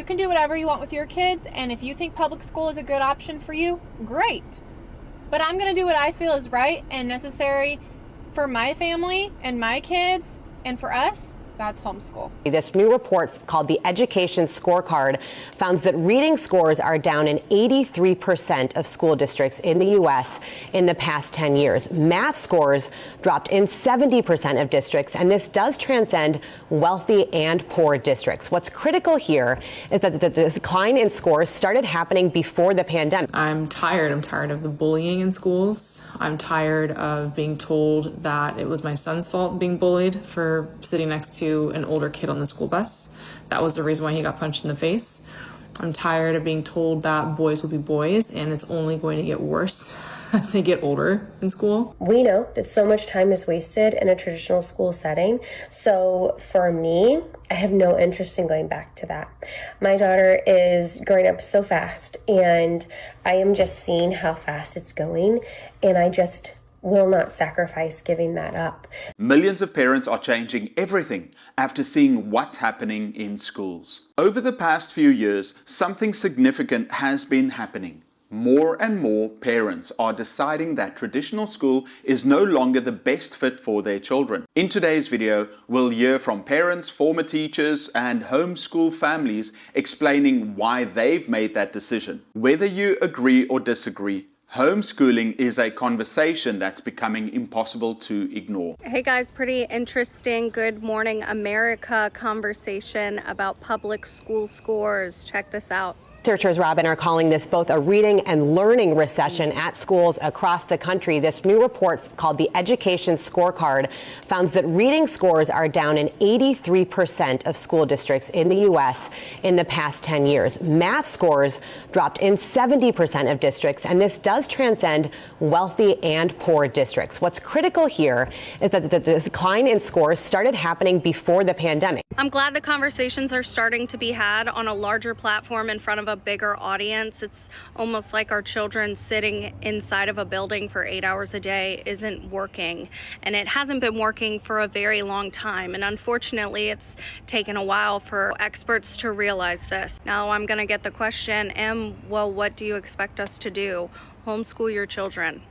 You can do whatever you want with your kids, and if you think public school is a good option for you, great. But I'm going to do what I feel is right and necessary for my family and my kids, and for us, that's homeschool. This new report called the Education Scorecard found that reading scores are down in 83% of school districts in the U.S. in the past 10 years. Math scores dropped in 70% of districts, and this does transcend wealthy and poor districts. What's critical here is that the decline in scores started happening before the pandemic. I'm tired. I'm tired of the bullying in schools. I'm tired of being told that it was my son's fault being bullied for sitting next to an older kid on the school bus. That was the reason why he got punched in the face. I'm tired of being told that boys will be boys and it's only going to get worse as they get older in school. We know that so much time is wasted in a traditional school setting. So for me, I have no interest in going back to that. My daughter is growing up so fast, and I am just seeing how fast it's going, and I just will not sacrifice giving that up. Millions of parents are changing everything after seeing what's happening in schools. Over the past few years, something significant has been happening. More and more parents are deciding that traditional school is no longer the best fit for their children. In today's video, we'll hear from parents, former teachers, and homeschool families explaining why they've made that decision. Whether you agree or disagree, homeschooling is a conversation that's becoming impossible to ignore. Hey guys, pretty interesting Good Morning America conversation about public school scores. Check this out. Researchers, Robin, are calling this both a reading and learning recession at schools across the country. This new report called the Education Scorecard found that reading scores are down in 83% of school districts in the U.S. in the past 10 years. Math scores dropped in 70% of districts, and this does transcend wealthy and poor districts. What's critical here is that the decline in scores started happening before the pandemic. I'm glad the conversations are starting to be had on a larger platform in front of a bigger audience. It's almost like our children sitting inside of a building for 8 hours a day isn't working, and it hasn't been working for a very long time, and unfortunately it's taken a while for experts to realize this. Now I'm gonna get the question, well, what do you expect us to do? Homeschool your children.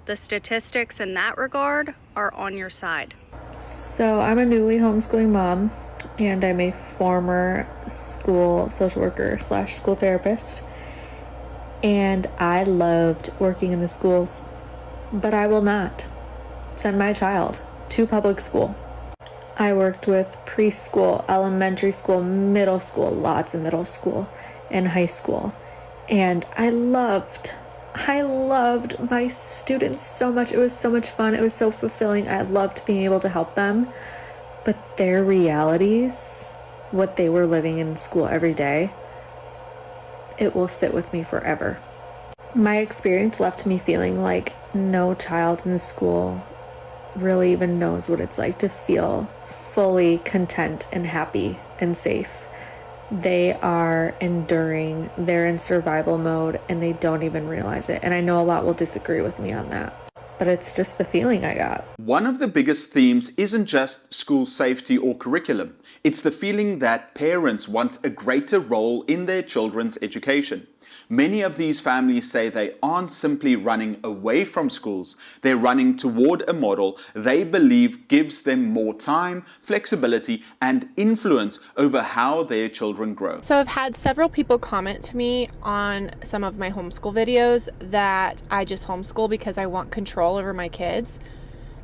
The statistics in that regard are on your side. So I'm a newly homeschooling mom, and I'm a former school social worker / school therapist, and I loved working in the schools, but I will not send my child to public school. I worked with preschool, elementary school, middle school, lots of middle school, and high school, and I loved my students so much. It was so much fun. It was so fulfilling. I loved being able to help them. But their realities, what they were living in school every day, it will sit with me forever. My experience left me feeling like no child in the school really even knows what it's like to feel fully content and happy and safe. They are enduring, they're in survival mode, and they don't even realize it. And I know a lot will disagree with me on that, but it's just the feeling I got. One of the biggest themes isn't just school safety or curriculum. It's the feeling that parents want a greater role in their children's education. Many of these families say they aren't simply running away from schools, they're running toward a model they believe gives them more time, flexibility, and influence over how their children grow. So I've had several people comment to me on some of my homeschool videos that I just homeschool because I want control over my kids.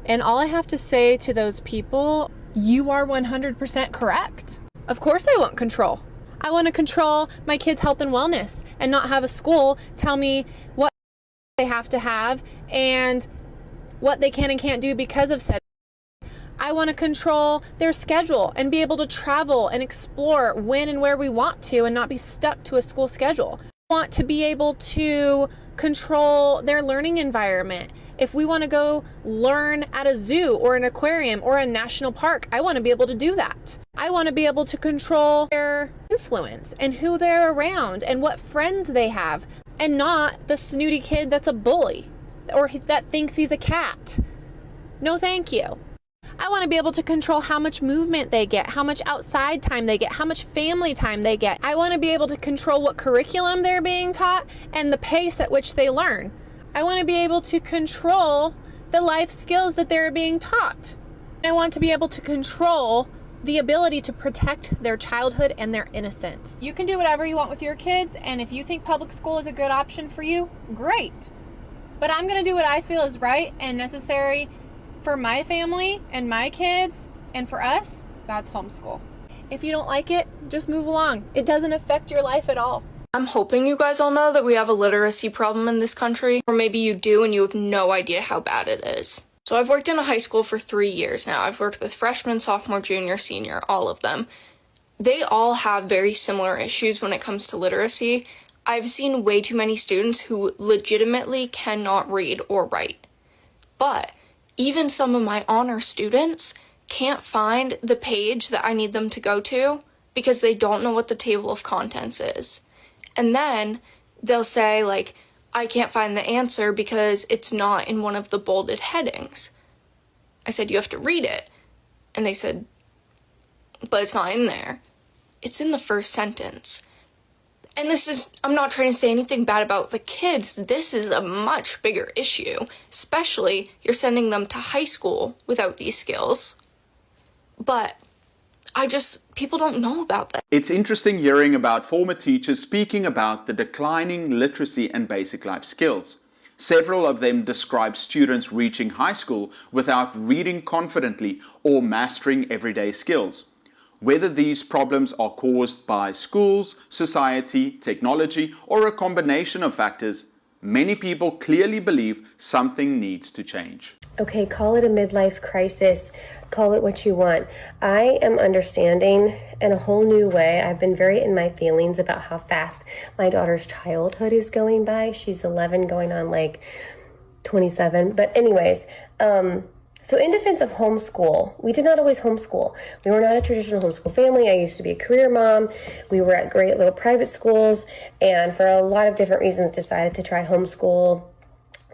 And all I have to say to those people, you are 100% correct. Of course I want control. I want to control my kids' health and wellness and not have a school tell me what they have to have and what they can and can't do because of said. I want to control their schedule and be able to travel and explore when and where we want to and not be stuck to a school schedule. I want to be able to control their learning environment. If we want to go learn at a zoo or an aquarium or a national park, I want to be able to do that. I want to be able to control their influence and who they're around and what friends they have, and not the snooty kid that's a bully or that thinks he's a cat. No, thank you. I want to be able to control how much movement they get, how much outside time they get, how much family time they get. I want to be able to control what curriculum they're being taught and the pace at which they learn. I want to be able to control the life skills that they're being taught. I want to be able to control the ability to protect their childhood and their innocence. You can do whatever you want with your kids, and if you think public school is a good option for you, great. But I'm going to do what I feel is right and necessary for my family and my kids, and for us, that's homeschool. If you don't like it, just move along. It doesn't affect your life at all. I'm hoping you guys all know that we have a literacy problem in this country, or maybe you do and you have no idea how bad it is. So I've worked in a high school for 3 years now. I've worked with freshmen, sophomore, junior, senior, all of them. They all have very similar issues when it comes to literacy. I've seen way too many students who legitimately cannot read or write. But even some of my honor students can't find the page that I need them to go to because they don't know what the table of contents is. And then they'll say, like, I can't find the answer because it's not in one of the bolded headings. I said, you have to read it. And they said, but it's not in there. It's in the first sentence. And this is, I'm not trying to say anything bad about the kids. This is a much bigger issue, especially you're sending them to high school without these skills. But people don't know about that. It's interesting hearing about former teachers speaking about the declining literacy and basic life skills. Several of them describe students reaching high school without reading confidently or mastering everyday skills. Whether these problems are caused by schools, society, technology, or a combination of factors, many people clearly believe something needs to change. Okay, call it a midlife crisis. Call it what you want. I am understanding in a whole new way. I've been very in my feelings about how fast my daughter's childhood is going by. She's 11 going on like 27. But anyways, so in defense of homeschool, we did not always homeschool. We were not a traditional homeschool family. I used to be a career mom. We were at great little private schools, and for a lot of different reasons decided to try homeschool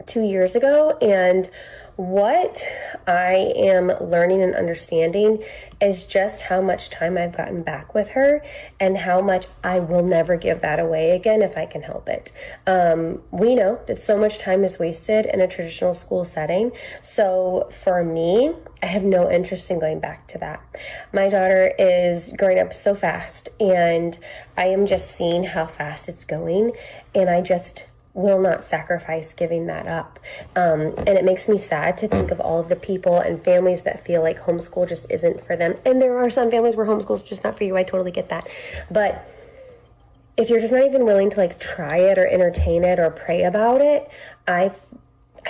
2 years ago. And what I am learning and understanding is just how much time I've gotten back with her and how much I will never give that away again if I can help it. We know that so much time is wasted in a traditional school setting. So for me, I have no interest in going back to that. My daughter is growing up so fast, and I am just seeing how fast it's going, and I just will not sacrifice giving that up. And it makes me sad to think of all of the people and families that feel like homeschool just isn't for them. And there are some families where homeschool is just not for you. I totally get that. But if you're just not even willing to like try it or entertain it or pray about it, I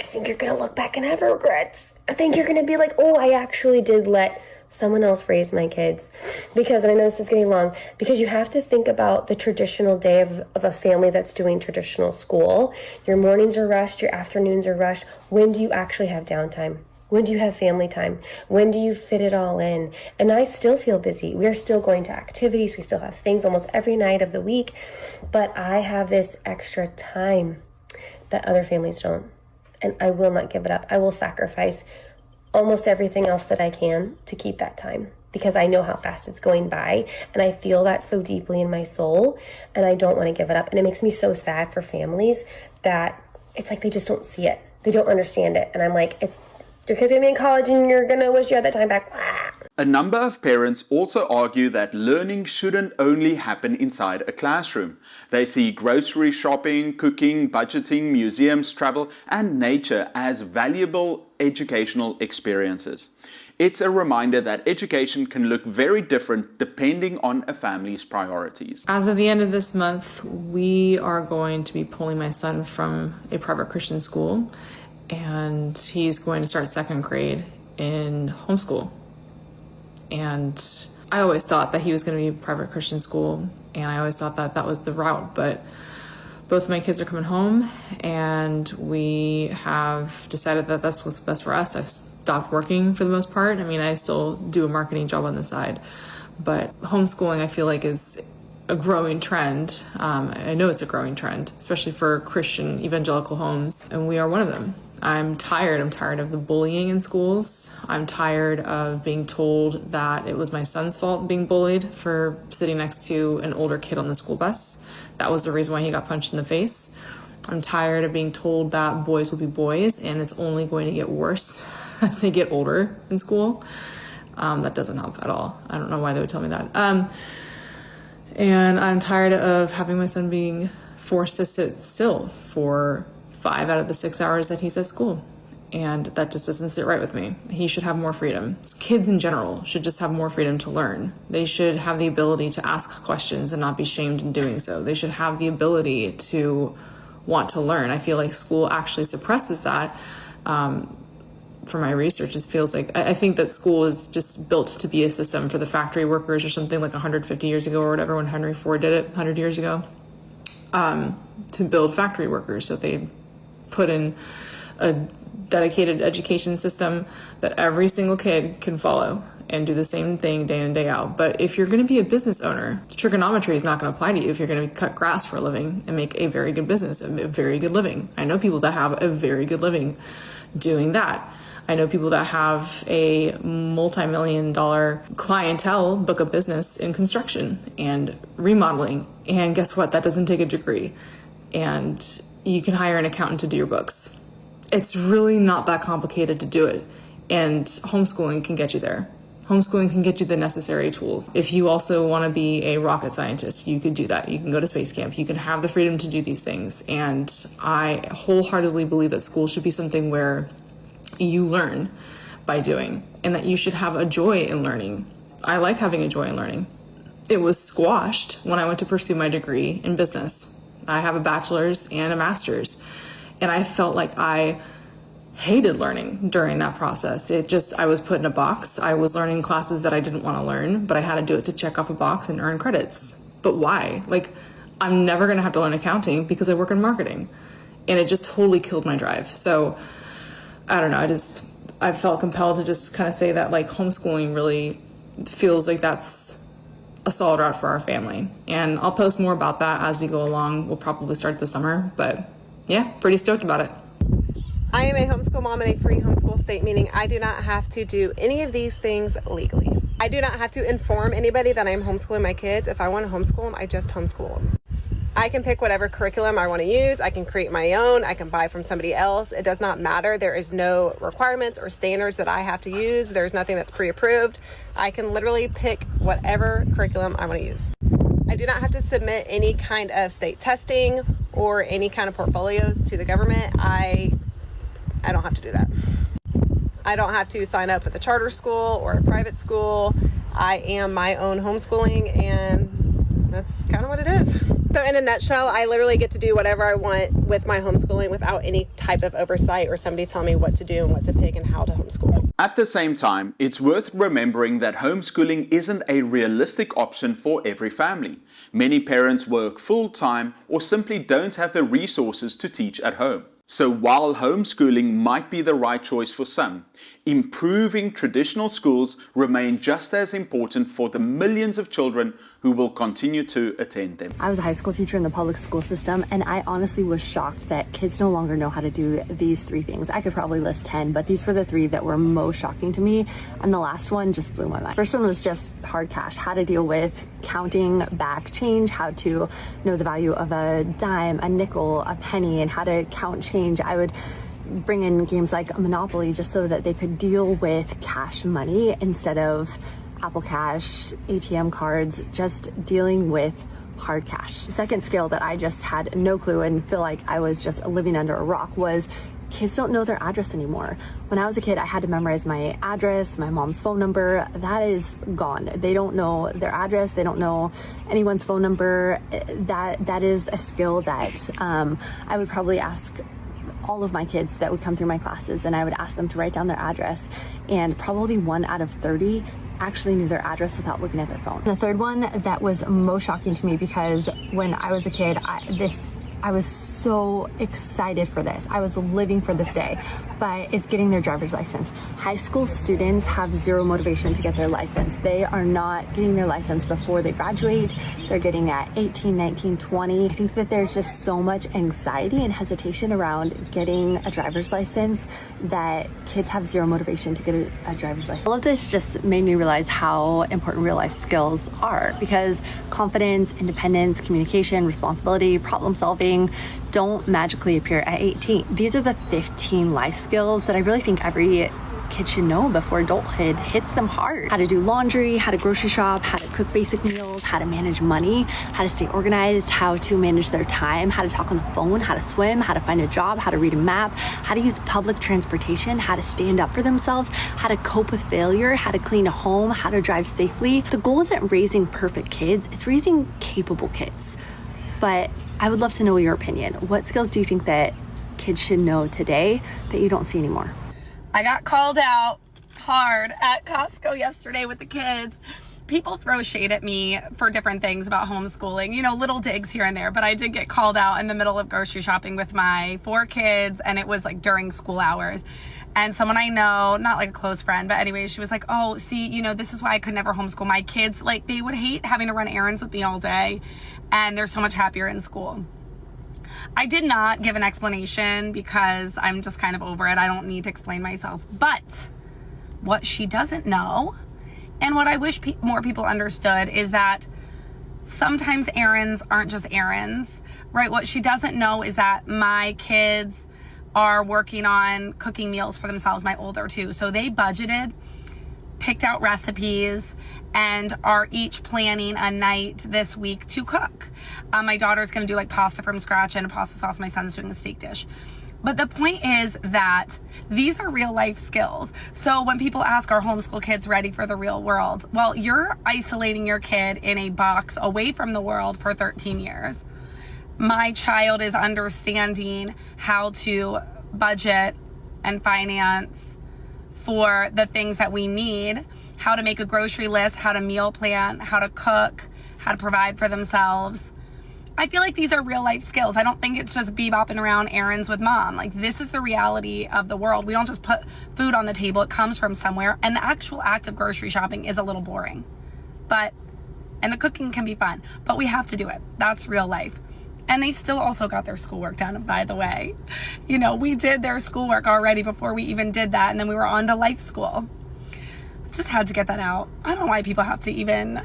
think you're going to look back and have regrets. I think you're going to be like, oh, I actually did let someone else raise my kids. Because, and I know this is getting long, because you have to think about the traditional day of a family that's doing traditional school. Your mornings are rushed, your afternoons are rushed. When do you actually have downtime? When do you have family time? When do you fit it all in? And I still feel busy. We are still going to activities. We still have things almost every night of the week. But I have this extra time that other families don't. And I will not give it up. I will sacrifice almost everything else that I can to keep that time, because I know how fast it's going by, and I feel that so deeply in my soul, and I don't want to give it up. And it makes me so sad for families that it's like they just don't see it. They don't understand it. And I'm like, your kid's gonna be in college and you're gonna wish you had that time back. A number of parents also argue that learning shouldn't only happen inside a classroom. They see grocery shopping, cooking, budgeting, museums, travel, and nature as valuable educational experiences. It's a reminder that education can look very different depending on a family's priorities. As of the end of this month, we are going to be pulling my son from a private Christian school, and he's going to start second grade in homeschool. And I always thought that he was going to be private Christian school, and I always thought that that was the route. But both of my kids are coming home, and we have decided that that's what's best for us. I've stopped working for the most part. I mean, I still do a marketing job on the side, but homeschooling I feel like is a growing trend. I know it's a growing trend, especially for Christian evangelical homes, and we are one of them. I'm tired of the bullying in schools. I'm tired of being told that it was my son's fault being bullied for sitting next to an older kid on the school bus. That was the reason why he got punched in the face. I'm tired of being told that boys will be boys and it's only going to get worse as they get older in school. That doesn't help at all. I don't know why they would tell me that. And I'm tired of having my son being forced to sit still for 5 out of the 6 hours that he's at school. And that just doesn't sit right with me. He should have more freedom. Kids in general should just have more freedom to learn. They should have the ability to ask questions and not be shamed in doing so. They should have the ability to want to learn. I feel like school actually suppresses that. For my research, it feels like, I think that school is just built to be a system for the factory workers or something like 150 years ago or whatever, when Henry Ford did it 100 years ago, to build factory workers. So they put in a dedicated education system that every single kid can follow and do the same thing day in, day out. But if you're going to be a business owner, trigonometry is not going to apply to you if you're going to cut grass for a living and make a very good business, a very good living. I know people that have a very good living doing that. I know people that have a multi-million-dollar clientele book of business in construction and remodeling. And guess what? That doesn't take a degree. And you can hire an accountant to do your books. It's really not that complicated to do it. And homeschooling can get you there. Homeschooling can get you the necessary tools. If you also want to be a rocket scientist, you could do that. You can go to space camp. You can have the freedom to do these things. And I wholeheartedly believe that school should be something where you learn by doing, and that you should have a joy in learning. I like having a joy in learning. It was squashed when I went to pursue my degree in business. I have a bachelor's and a master's, and I felt like I hated learning during that process. I was put in a box. I was learning classes that I didn't want to learn, but I had to do it to check off a box and earn credits. But why? Like, I'm never going to have to learn accounting because I work in marketing, and it just totally killed my drive. So I don't know, I felt compelled to just kind of say that, like, homeschooling really feels like that's a solid route for our family. And I'll post more about that as we go along. We'll probably start this summer, but yeah, pretty stoked about it. I am a homeschool mom in a free homeschool state, meaning I do not have to do any of these things legally. I do not have to inform anybody that I'm homeschooling my kids. If I want to homeschool them, I just homeschool them. I can pick whatever curriculum I want to use. I can create my own. I can buy from somebody else. It does not matter. There is no requirements or standards that I have to use. There's nothing that's pre-approved. I can literally pick whatever curriculum I want to use. I do not have to submit any kind of state testing or any kind of portfolios to the government. I don't have to do that. I don't have to sign up with a charter school or a private school. I am my own homeschooling, and that's kind of what it is. So in a nutshell, I literally get to do whatever I want with my homeschooling without any type of oversight or somebody telling me what to do and what to pick and how to homeschool. At the same time, it's worth remembering that homeschooling isn't a realistic option for every family. Many parents work full-time or simply don't have the resources to teach at home. So while homeschooling might be the right choice for some, improving traditional schools remain just as important for the millions of children who will continue to attend them. I was a high school teacher in the public school system, and I honestly was shocked that kids no longer know how to do these 3 things. I could probably list 10, but these were the 3 that were most shocking to me, and the last one just blew my mind. First one was just hard cash, how to deal with counting back change, how to know the value of a dime, a nickel, a penny, and how to count change. I would bring in games like Monopoly just so that they could deal with cash money instead of Apple Cash, ATM cards, just dealing with hard cash. The second skill that I just had no clue and feel like I was just living under a rock was kids don't know their address anymore. When I was a kid, I had to memorize my address, my mom's phone number. That is gone. They don't know their address. They don't know anyone's phone number. That is a skill that I would probably ask all of my kids that would come through my classes, and I would ask them to write down their address, and probably 1 out of 30 actually knew their address without looking at their phone. The third one that was most shocking to me, because when I was a kid, this I was so excited for this. I was living for this day, but it's getting their driver's license. High school students have zero motivation to get their license. They are not getting their license before they graduate. They're getting at 18, 19, 20. I think that there's just so much anxiety and hesitation around getting a driver's license that kids have zero motivation to get a driver's license. All of this just made me realize how important real life skills are, because confidence, independence, communication, responsibility, problem solving don't magically appear at 18. These are the 15 life skills that I really think every kid should know before adulthood hits them hard. How to do laundry, how to grocery shop, how to cook basic meals, how to manage money, how to stay organized, how to manage their time, how to talk on the phone, how to swim, how to find a job, how to read a map, how to use public transportation, how to stand up for themselves, how to cope with failure, how to clean a home, how to drive safely. The goal isn't raising perfect kids, it's raising capable kids. But I would love to know your opinion. What skills do you think that kids should know today that you don't see anymore? I got called out hard at Costco yesterday with the kids. People throw shade at me for different things about homeschooling, you know, little digs here and there, but I did get called out in the middle of grocery shopping with my 4 kids, and it was like during school hours. And someone I know, not like a close friend, but anyway, she was like, oh, see, you know, this is why I could never homeschool my kids. Like, they would hate having to run errands with me all day, and they're so much happier in school. I did not give an explanation because I'm just kind of over it. I don't need to explain myself. But what she doesn't know, and what I wish more people understood, is that sometimes errands aren't just errands, right? What she doesn't know is that my kids are working on cooking meals for themselves, my older 2. So they budgeted, picked out recipes, and are each planning a night this week to cook. My daughter's gonna do like pasta from scratch and a pasta sauce. My son's doing a steak dish. But the point is that these are real life skills. So when people ask, are homeschool kids ready for the real world? Well, you're isolating your kid in a box away from the world for 13 years. My child is understanding how to budget and finance for the things that we need, how to make a grocery list, how to meal plan, how to cook, how to provide for themselves. I feel like these are real life skills. I don't think it's just bebopping around errands with mom. Like, this is the reality of the world. We don't just put food on the table. It comes from somewhere. And the actual act of grocery shopping is a little boring. And the cooking can be fun, but we have to do it. That's real life. And they still also got their schoolwork done, by the way. You know, we did their schoolwork already before we even did that. And then we were on to life school. Just had to get that out. I don't know why people have to even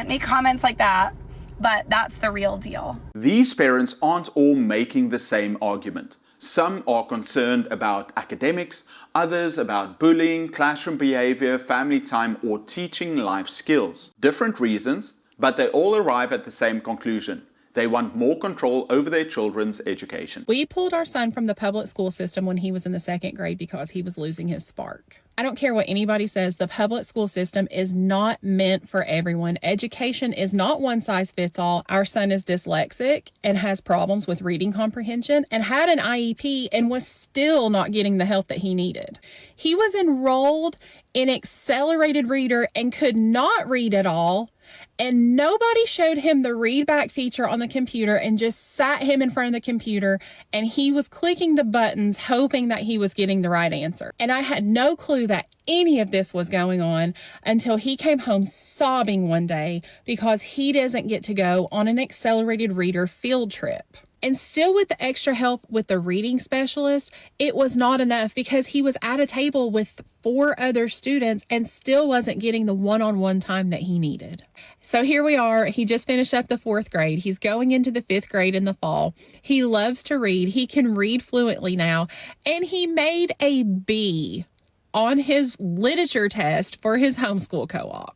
make comments like that, but that's the real deal. These parents aren't all making the same argument. Some are concerned about academics, others about bullying, classroom behavior, family time, or teaching life skills. Different reasons, but they all arrive at the same conclusion. They want more control over their children's education. We pulled our son from the public school system when he was in the 2nd grade because he was losing his spark. I don't care what anybody says, the public school system is not meant for everyone. Education is not one size fits all. Our son is dyslexic and has problems with reading comprehension and had an IEP and was still not getting the help that he needed. He was enrolled in accelerated reader and could not read at all. And nobody showed him the read back feature on the computer and just sat him in front of the computer, and he was clicking the buttons hoping that he was getting the right answer. And I had no clue that any of this was going on until he came home sobbing one day because he doesn't get to go on an accelerated reader field trip. And still, with the extra help with the reading specialist, it was not enough because he was at a table with 4 other students and still wasn't getting the one-on-one time that he needed. So here we are. He just finished up the 4th grade. He's going into the 5th grade in the fall. He loves to read. He can read fluently now. And he made a B on his literature test for his homeschool co-op.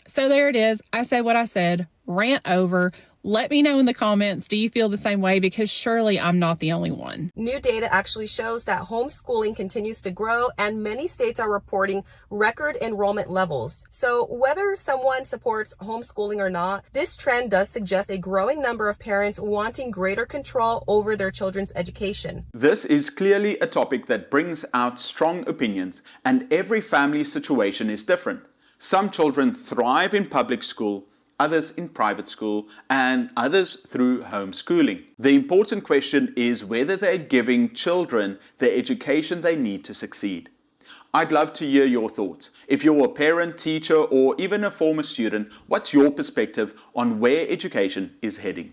So there it is. I said what I said. Rant over. Let me know in the comments, do you feel the same way? Because surely I'm not the only one. New data actually shows that homeschooling continues to grow, and many states are reporting record enrollment levels. So whether someone supports homeschooling or not, this trend does suggest a growing number of parents wanting greater control over their children's education. This is clearly a topic that brings out strong opinions, and every family situation is different. Some children thrive in public school, others in private school, and others through homeschooling. The important question is whether they're giving children the education they need to succeed. I'd love to hear your thoughts. If you're a parent, teacher, or even a former student, what's your perspective on where education is heading?